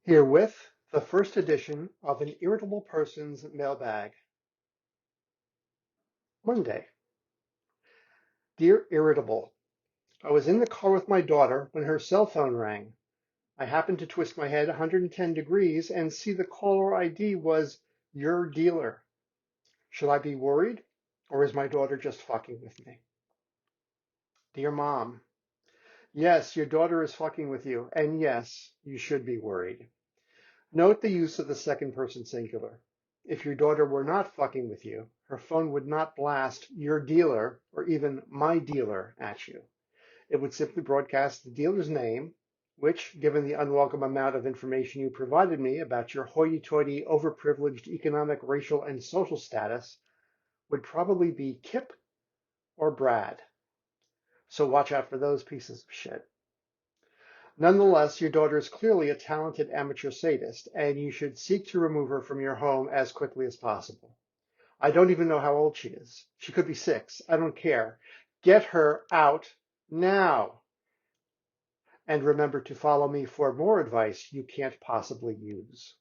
Herewith, the first edition of an irritable person's mailbag. Monday. Dear Irritable, I was in the car with my daughter when her cell phone rang. I happened to twist my head 110 degrees and see the caller ID was your dealer. Should I be worried, or is my daughter just fucking with me? Dear Mom, yes, your daughter is fucking with you, and yes, you should be worried. Note the use of the second person singular. If your daughter were not fucking with you, her phone would not blast your dealer or even my dealer at you. It would simply broadcast the dealer's name, which, given the unwelcome amount of information you provided me about your hoity-toity, overprivileged economic, racial, and social status, would probably be Kip or Brad. So watch out for those pieces of shit. Nonetheless, your daughter is clearly a talented amateur sadist, and you should seek to remove her from your home as quickly as possible. I don't even know how old she is. She could be 6. I don't care. Get her out now. And remember to follow me for more advice you can't possibly use.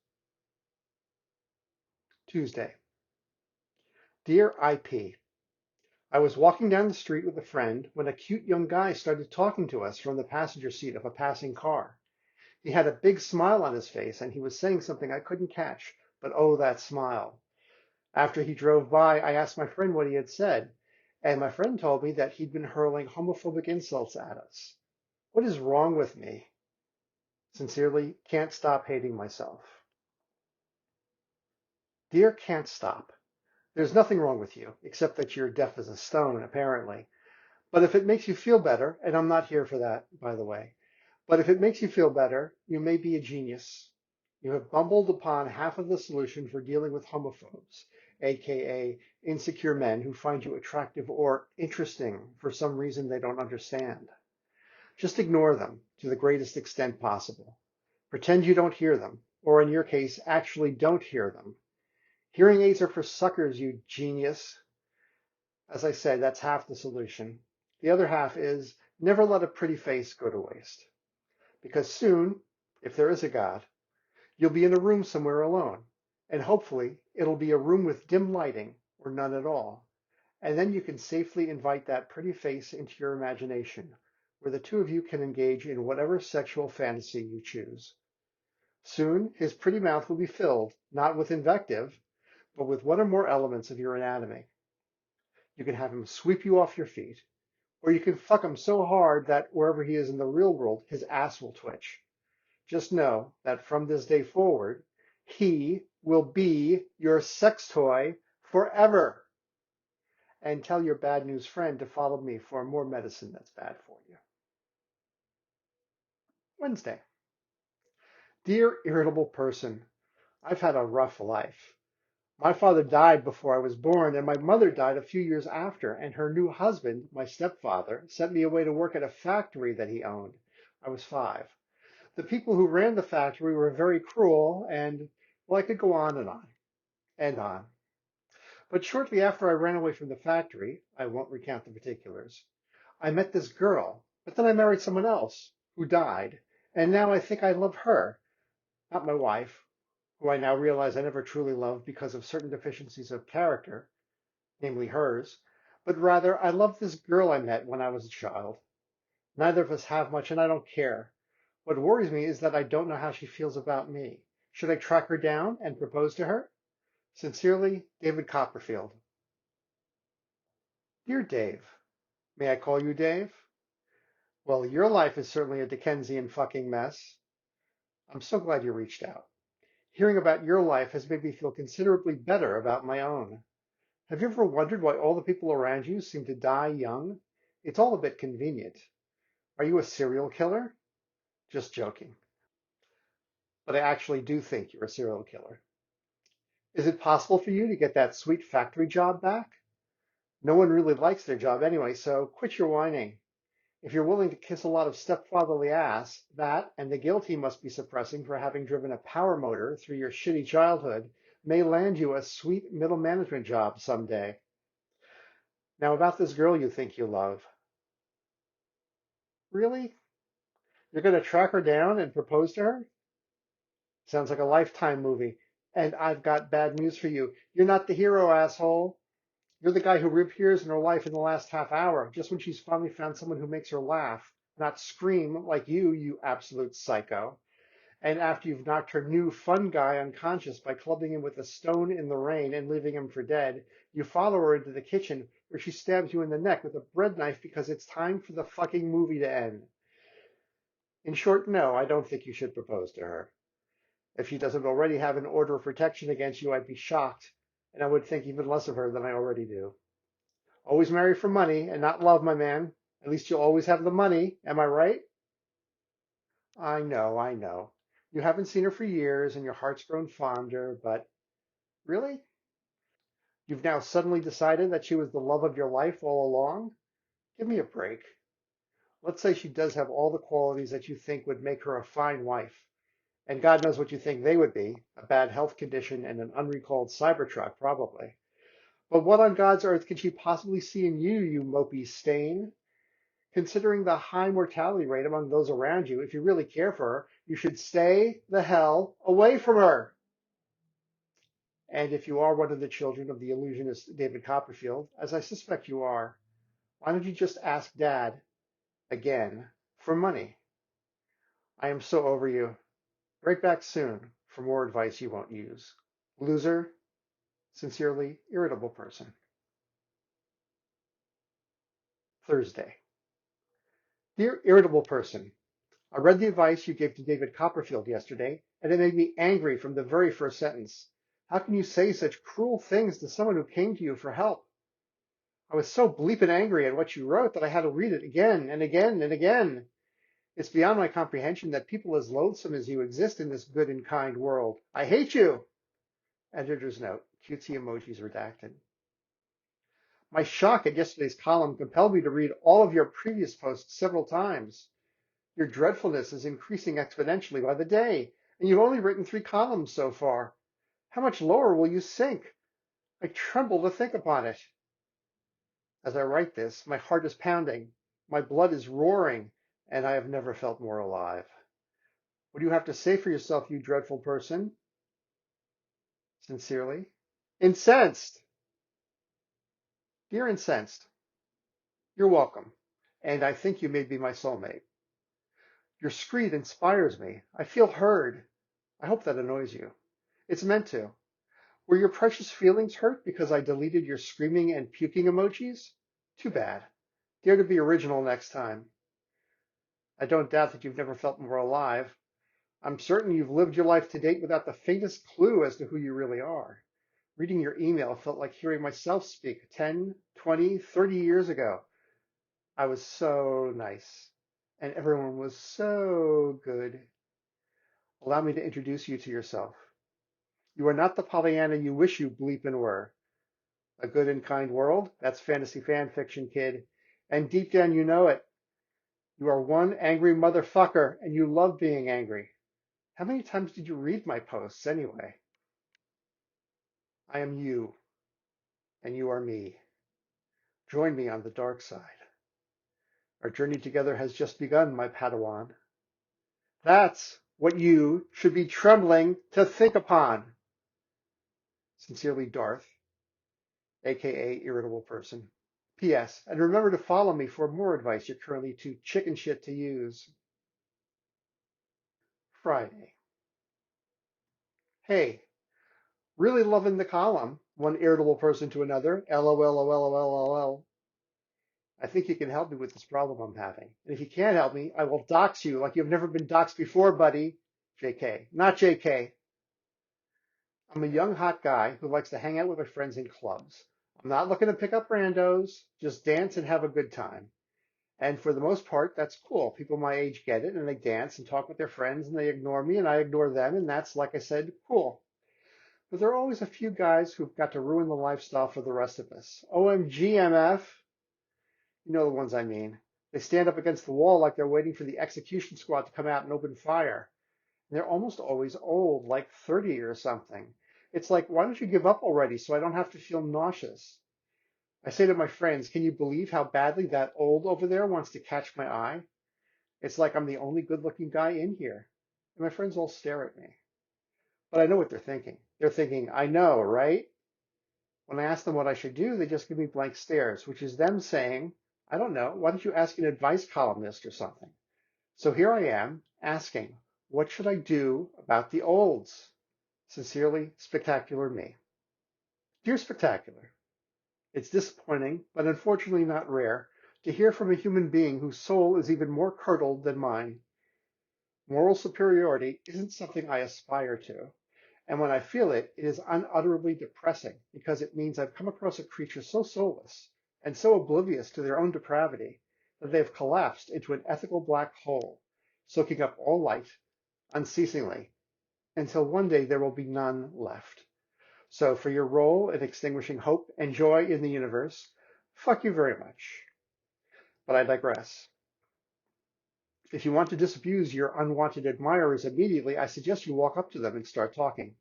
Tuesday. Dear IP, I was walking down the street with a friend when a cute young guy started talking to us from the passenger seat of a passing car. He had a big smile on his face, and he was saying something I couldn't catch, but oh, that smile. After he drove by, I asked my friend what he had said, and my friend told me that he'd been hurling homophobic insults at us. What is wrong with me? Sincerely, can't stop hating myself. Dear Can't Stop, there's nothing wrong with you, except that you're deaf as a stone, apparently. But if it makes you feel better, and I'm not here for that, by the way, but if it makes you feel better, you may be a genius. You have bumbled upon half of the solution for dealing with homophobes, aka insecure men who find you attractive or interesting for some reason they don't understand. Just ignore them to the greatest extent possible. Pretend you don't hear them, or in your case, actually don't hear them. Hearing aids are for suckers, you genius. As I said, that's half the solution. The other half is never let a pretty face go to waste. Because soon, if there is a God, you'll be in a room somewhere alone, and hopefully it'll be a room with dim lighting or none at all. And then you can safely invite that pretty face into your imagination, where the two of you can engage in whatever sexual fantasy you choose. Soon, his pretty mouth will be filled, not with invective, but with one or more elements of your anatomy. You can have him sweep you off your feet, or you can fuck him so hard that wherever he is in the real world, his ass will twitch. Just know that from this day forward, he will be your sex toy forever. And tell your bad news friend to follow me for more medicine that's bad for you. Wednesday. Dear irritable person, I've had a rough life. My father died before I was born, and my mother died a few years after, and her new husband, my stepfather, sent me away to work at a factory that he owned. I was 5. The people who ran the factory were very cruel, and, well, I could go on and on and on. But shortly after I ran away from the factory, I won't recount the particulars, I met this girl, but then I married someone else who died, and now I think I love her, not my wife, who I now realize I never truly loved because of certain deficiencies of character, namely hers, but rather I love this girl I met when I was a child. Neither of us have much, and I don't care. What worries me is that I don't know how she feels about me. Should I track her down and propose to her? Sincerely, David Copperfield. Dear Dave, may I call you Dave? Well, your life is certainly a Dickensian fucking mess. I'm so glad you reached out. Hearing about your life has made me feel considerably better about my own. Have you ever wondered why all the people around you seem to die young? It's all a bit convenient. Are you a serial killer? Just joking. But I actually do think you're a serial killer. Is it possible for you to get that sweet factory job back? No one really likes their job anyway, so quit your whining. If you're willing to kiss a lot of stepfatherly ass, that and the guilt he must be suppressing for having driven a power motor through your shitty childhood may land you a sweet middle management job someday. Now about this girl you think you love. Really? You're going to track her down and propose to her? Sounds like a Lifetime movie. And I've got bad news for you. You're not the hero, asshole. You're the guy who reappears in her life in the last half hour, just when she's finally found someone who makes her laugh, not scream like you absolute psycho. And after you've knocked her new fun guy unconscious by clubbing him with a stone in the rain and leaving him for dead, you follow her into the kitchen where she stabs you in the neck with a bread knife because it's time for the fucking movie to end. In short, no, I don't think you should propose to her. If she doesn't already have an order of protection against you, I'd be shocked, and I would think even less of her than I already do. Always marry for money and not love, my man. At least you'll always have the money, am I right? I know, I know. You haven't seen her for years and your heart's grown fonder, but really? You've now suddenly decided that she was the love of your life all along? Give me a break. Let's say she does have all the qualities that you think would make her a fine wife. And God knows what you think they would be, a bad health condition and an unrecalled Cybertruck, probably. But what on God's earth can she possibly see in you, you mopey stain? Considering the high mortality rate among those around you, if you really care for her, you should stay the hell away from her. And if you are one of the children of the illusionist David Copperfield, as I suspect you are, why don't you just ask Dad, again, for money? I am so over you. Right back soon for more advice you won't use. Loser, sincerely, irritable person. Thursday. Dear irritable person, I read the advice you gave to David Copperfield yesterday, and it made me angry from the very first sentence. How can you say such cruel things to someone who came to you for help? I was so bleeping angry at what you wrote that I had to read it again and again and again. It's beyond my comprehension that people as loathsome as you exist in this good and kind world. I hate you! Editor's note, cutesy emojis redacted. My shock at yesterday's column compelled me to read all of your previous posts several times. Your dreadfulness is increasing exponentially by the day, and you've only written 3 columns so far. How much lower will you sink? I tremble to think upon it. As I write this, my heart is pounding, my blood is roaring, and I have never felt more alive. What do you have to say for yourself, you dreadful person? Sincerely, Incensed. Dear Incensed, you're welcome, and I think you may be my soulmate. Your screed inspires me. I feel heard. I hope that annoys you. It's meant to. Were your precious feelings hurt because I deleted your screaming and puking emojis? Too bad. Dare to be original next time. I don't doubt that you've never felt more alive. I'm certain you've lived your life to date without the faintest clue as to who you really are. Reading your email felt like hearing myself speak 10, 20, 30 years ago. I was so nice, and everyone was so good. Allow me to introduce you to yourself. You are not the Pollyanna you wish you bleepin' were. A good and kind world? That's fantasy fan fiction, kid. And deep down you know it. You are one angry motherfucker, and you love being angry. How many times did you read my posts anyway? I am you, and you are me. Join me on the dark side. Our journey together has just begun, my Padawan. That's what you should be trembling to think upon. Sincerely, Darth, aka Irritable Person. P.S. And remember to follow me for more advice you're currently too chicken shit to use. Friday. Hey, really loving the column. One irritable person to another. LOL. I think you can help me with this problem I'm having. And if you can't help me, I will dox you like you've never been doxed before, buddy. JK. Not JK. I'm a young hot guy who likes to hang out with my friends in clubs. I'm not looking to pick up randos, just dance and have a good time. And for the most part, that's cool. People my age get it, and they dance and talk with their friends, and they ignore me, and I ignore them, and that's, like I said, cool. But there are always a few guys who've got to ruin the lifestyle for the rest of us. OMG, MF. You know the ones I mean. They stand up against the wall like they're waiting for the execution squad to come out and open fire. And they're almost always old, like 30 or something. It's like, why don't you give up already so I don't have to feel nauseous? I say to my friends, can you believe how badly that old over there wants to catch my eye? It's like I'm the only good-looking guy in here. And my friends all stare at me. But I know what they're thinking. They're thinking, I know, right? When I ask them what I should do, they just give me blank stares, which is them saying, I don't know, why don't you ask an advice columnist or something? So here I am asking, what should I do about the olds? Sincerely, Spectacular Me. Dear Spectacular, it's disappointing, but unfortunately not rare, to hear from a human being whose soul is even more curdled than mine. Moral superiority isn't something I aspire to, and when I feel it, it is unutterably depressing because it means I've come across a creature so soulless and so oblivious to their own depravity that they have collapsed into an ethical black hole, soaking up all light unceasingly until one day there will be none left. So for your role in extinguishing hope and joy in the universe, fuck you very much. But I digress. If you want to disabuse your unwanted admirers immediately, I suggest you walk up to them and start talking.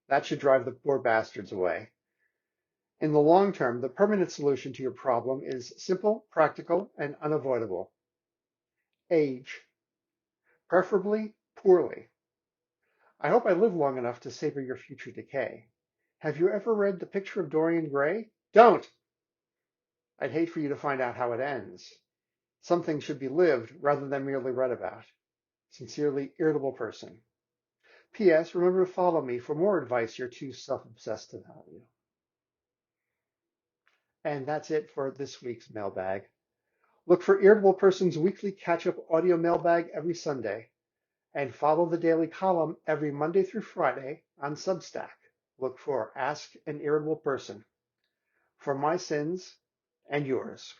That should drive the poor bastards away. In the long term, the permanent solution to your problem is simple, practical, and unavoidable. Age, preferably poorly. I hope I live long enough to savor your future decay. Have you ever read The Picture of Dorian Gray? Don't! I'd hate for you to find out how it ends. Some things should be lived rather than merely read about. Sincerely, Irritable Person. P.S. Remember to follow me for more advice you're too self-obsessed to value. And that's it for this week's mailbag. Look for Irritable Person's weekly catch-up audio mailbag every Sunday, and follow the daily column every Monday through Friday on Substack. Look for Ask an Irritable Person. For my sins and yours.